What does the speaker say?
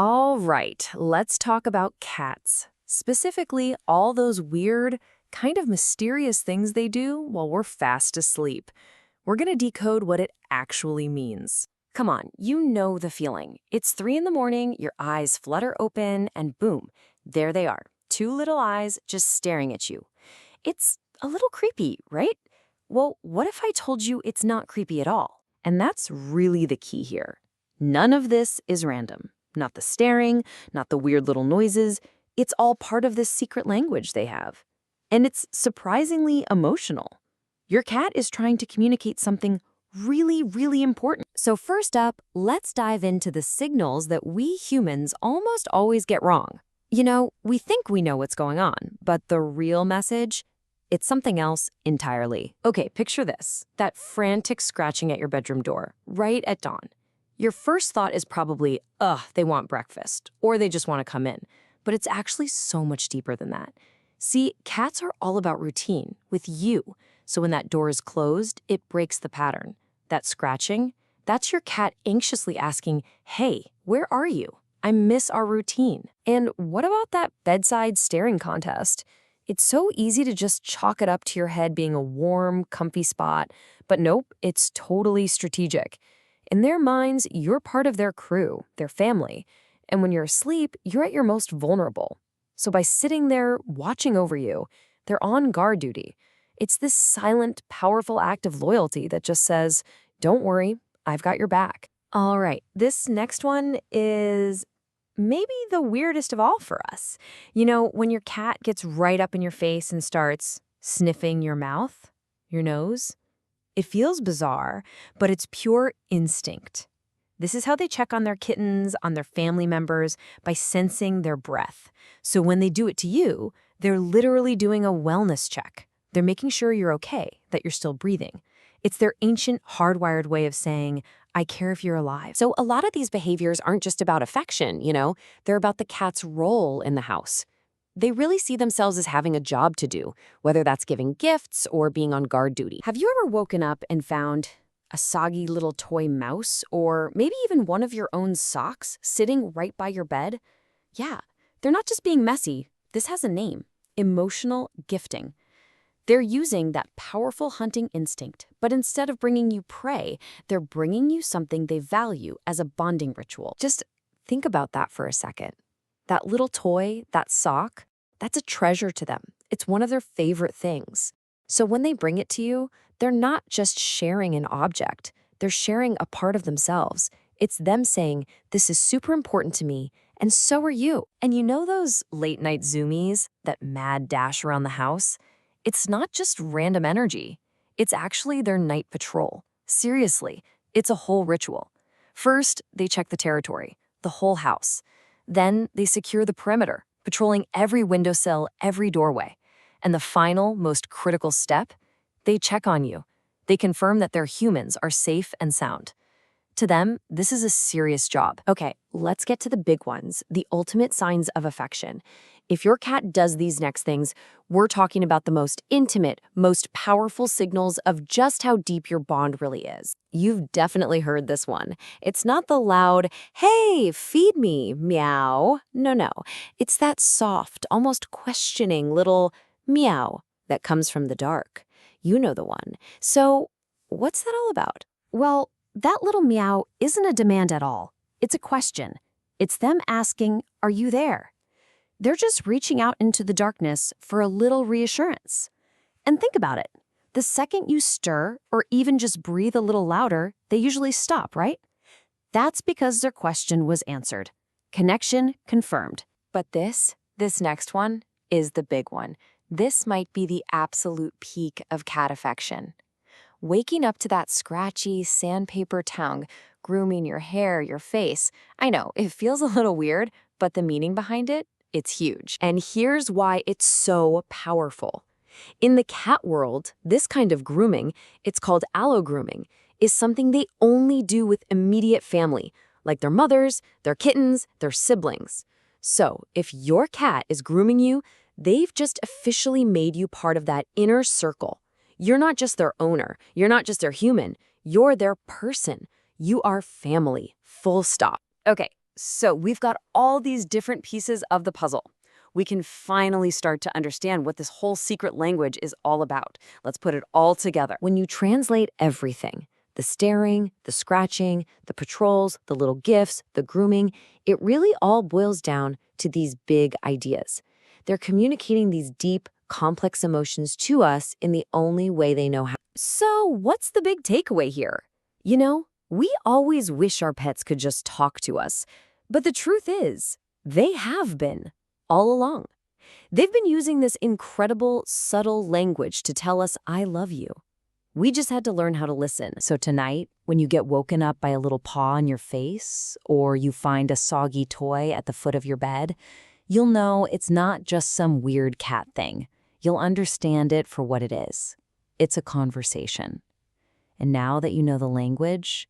All right, let's talk about cats. Specifically, all those weird, kind of mysterious things they do while we're fast asleep. We're going to decode what it actually means. Come on, you know the feeling. It's 3 in the morning, your eyes flutter open, and boom, there they are. 2 little eyes just staring at you. It's a little creepy, right? Well, what if I told you it's not creepy at all? And that's really the key here. None of this is random. Not the staring, not the weird little noises. It's all part of this secret language they have. And it's surprisingly emotional. Your cat is trying to communicate something really, really important. So first up, let's dive into the signals that we humans almost always get wrong. You know, we think we know what's going on, but the real message, it's something else entirely. Okay, picture this, that frantic scratching at your bedroom door, right at dawn. Your first thought is probably, ugh, they want breakfast, or they just want to come in. But it's actually so much deeper than that. See, cats are all about routine, with you. So when that door is closed, it breaks the pattern. That scratching, that's your cat anxiously asking, hey, where are you? I miss our routine. And what about that bedside staring contest? It's so easy to just chalk it up to your head being a warm, comfy spot. But nope, it's totally strategic. In their minds, you're part of their crew, their family. And when you're asleep, you're at your most vulnerable. So by sitting there watching over you, they're on guard duty. It's this silent, powerful act of loyalty that just says, don't worry, I've got your back. All right, this next one is maybe the weirdest of all for us. You know, when your cat gets right up in your face and starts sniffing your mouth, your nose. It feels bizarre, but it's pure instinct. This is how they check on their kittens, on their family members, by sensing their breath. So when they do it to you, they're literally doing a wellness check. They're making sure you're okay, that you're still breathing. It's their ancient, hardwired way of saying, I care if you're alive. So a lot of these behaviors aren't just about affection, you know? They're about the cat's role in the house. They really see themselves as having a job to do, whether that's giving gifts or being on guard duty. Have you ever woken up and found a soggy little toy mouse or maybe even one of your own socks sitting right by your bed? Yeah, they're not just being messy. This has a name: emotional gifting. They're using that powerful hunting instinct, but instead of bringing you prey, they're bringing you something they value as a bonding ritual. Just think about that for a second. That little toy, that sock, that's a treasure to them. It's one of their favorite things. So when they bring it to you, they're not just sharing an object. They're sharing a part of themselves. It's them saying, this is super important to me, and so are you. And you know those late-night zoomies, that mad dash around the house? It's not just random energy. It's actually their night patrol. Seriously, it's a whole ritual. First, they check the territory, the whole house. Then they secure the perimeter, patrolling every windowsill, every doorway. And the final, most critical step, they check on you. They confirm that their humans are safe and sound. To them, this is a serious job. Okay, let's get to the big ones, the ultimate signs of affection. If your cat does these next things, we're talking about the most intimate, most powerful signals of just how deep your bond really is. You've definitely heard this one. It's not the loud, hey, feed me, meow. No. It's that soft, almost questioning little meow that comes from the dark. You know the one. So what's that all about? Well, that little meow isn't a demand at all. It's a question. It's them asking, are you there? They're just reaching out into the darkness for a little reassurance. And think about it. The second you stir or even just breathe a little louder, they usually stop, right? That's because their question was answered. Connection confirmed. But this next one is the big one. This might be the absolute peak of cat affection. Waking up to that scratchy sandpaper tongue, grooming your hair, your face. I know, it feels a little weird, but the meaning behind it, it's huge. And here's why it's so powerful. In the cat world, this kind of grooming, it's called allo-grooming, is something they only do with immediate family, like their mothers, their kittens, their siblings. So if your cat is grooming you, they've just officially made you part of that inner circle. You're not just their owner. You're not just their human. You're their person. You are family. Full stop. Okay, So we've got all these different pieces of the puzzle. We can finally start to understand what this whole secret language is all about. Let's put it all together. When you translate everything, the staring, the scratching, the patrols, the little gifts, the grooming, it really all boils down to these big ideas. They're communicating these deep, complex emotions to us in the only way they know how. So, what's the big takeaway here? We always wish our pets could just talk to us. But the truth is, they have been, all along. They've been using this incredible, subtle language to tell us, I love you. We just had to learn how to listen. So tonight, when you get woken up by a little paw on your face, or you find a soggy toy at the foot of your bed, you'll know it's not just some weird cat thing. You'll understand it for what it is. It's a conversation. And now that you know the language,